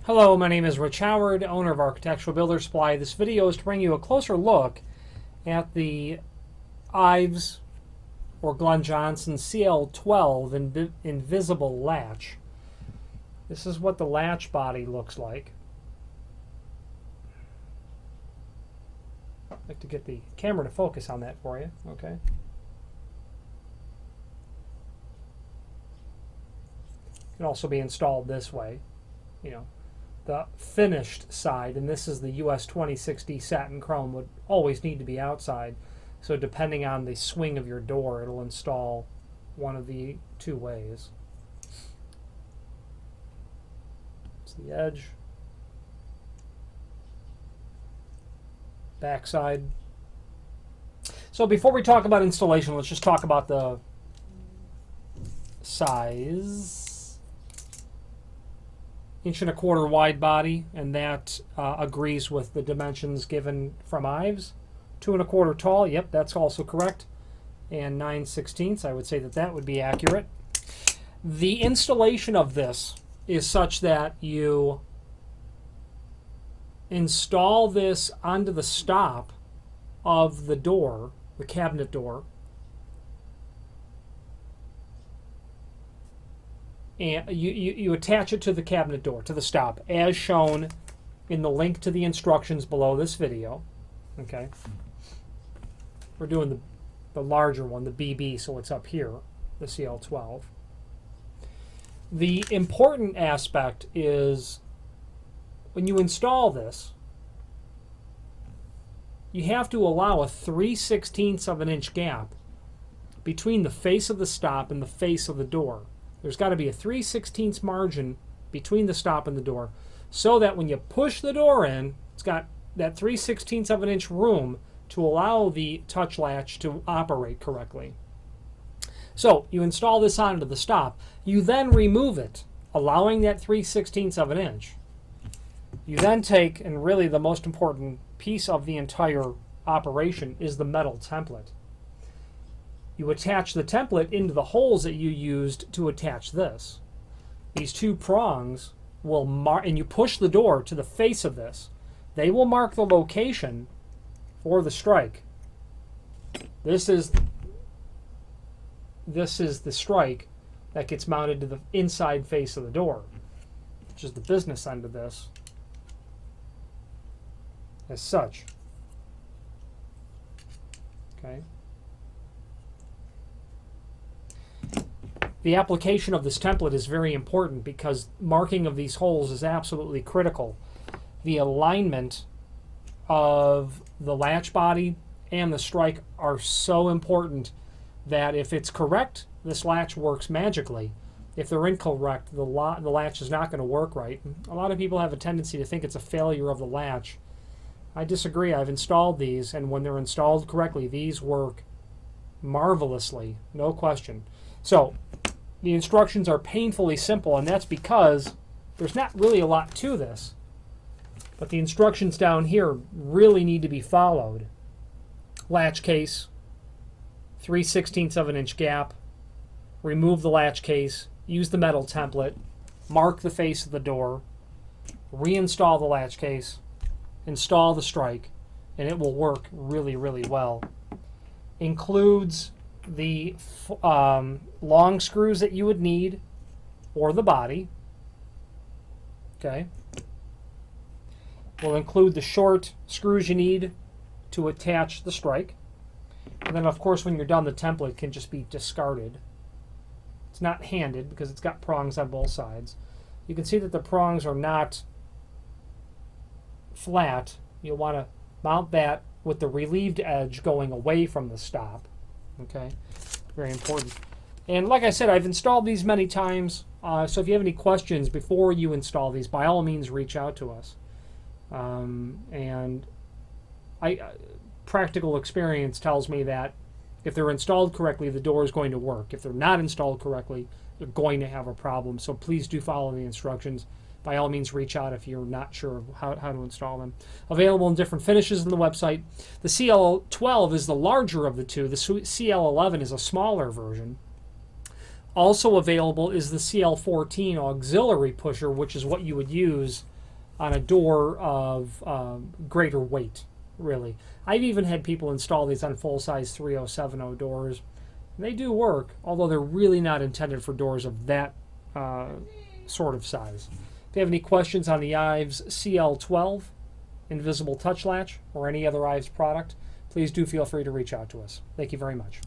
Hello, my name is Rich Howard, owner of Architectural Builder Supply. This video is to bring you a closer look at the IVES or Glenn Johnson CL12 invisible latch. This is what the latch body looks like. I'd like to get the camera to focus on that for you, okay? It can also be installed this way, you know. The finished side, and this is the US 2060 satin chrome, would always need to be outside. So depending on the swing of your door, it'll install one of the two ways. It's the edge. Backside. So before we talk about installation, let's just talk about the size. 1.25 inch wide body, and that agrees with the dimensions given from IVES. 2.25 tall, yep, that's also correct. And 9/16, I would say that that would be accurate. The installation of this is such that you install this onto the stop of the door, the cabinet door, and you attach it to the cabinet door, to the stop, as shown in the link to the instructions below this video. Okay, we're doing the larger one, the BB, so it's up here, the CL12. The important aspect is when you install this, you have to allow a 3/16 of an inch gap between the face of the stop and the face of the door. There's got to be a 3/16 margin between the stop and the door, so that when you push the door in, it's got that 3/16 of an inch room to allow the touch latch to operate correctly. So you install this onto the stop. You then remove it, allowing that 3/16 of an inch. You then take, and really the most important piece of the entire operation is the metal template. You attach the template into the holes that you used to attach this. These two prongs will mark, and you push the door to the face of this. They will mark the location for the strike. This is the strike that gets mounted to the inside face of the door, which is the business end of this, as such. Okay. The application of this template is very important because marking of these holes is absolutely critical. The alignment of the latch body and the strike are so important that if it's correct, this latch works magically. If they're incorrect, the latch is not going to work right. A lot of people have a tendency to think it's a failure of the latch. I disagree. I've installed these, and when they're installed correctly, these work marvelously, no question. So the instructions are painfully simple, and that's because there's not really a lot to this. But the instructions down here really need to be followed. Latch case, 3/16 of an inch gap, remove the latch case, use the metal template, mark the face of the door, reinstall the latch case, install the strike, and it will work really, really well. Includes the long screws that you would need, or the body. Okay. Will include the short screws you need to attach the strike. And then, of course, when you're done, the template can just be discarded. It's not handed because it's got prongs on both sides. You can see that the prongs are not flat. You'll want to mount that with the relieved edge going away from the stop. Okay, very important. And like I said, I've installed these many times, so if you have any questions before you install these, by all means reach out to us. And practical experience tells me that if they're installed correctly, the door is going to work. If they're not installed correctly, they're going to have a problem. So please do follow the instructions. By all means, reach out if you're not sure how to install them. Available in different finishes on the website. The CL12 is the larger of the two. The CL11 is a smaller version. Also available is the CL14 auxiliary pusher, which is what you would use on a door of greater weight, really. I've even had people install these on full-size 3070 doors. They do work, although they're really not intended for doors of that sort of size. If you have any questions on the IVES CL12 invisible touch latch or any other IVES product, please do feel free to reach out to us. Thank you very much.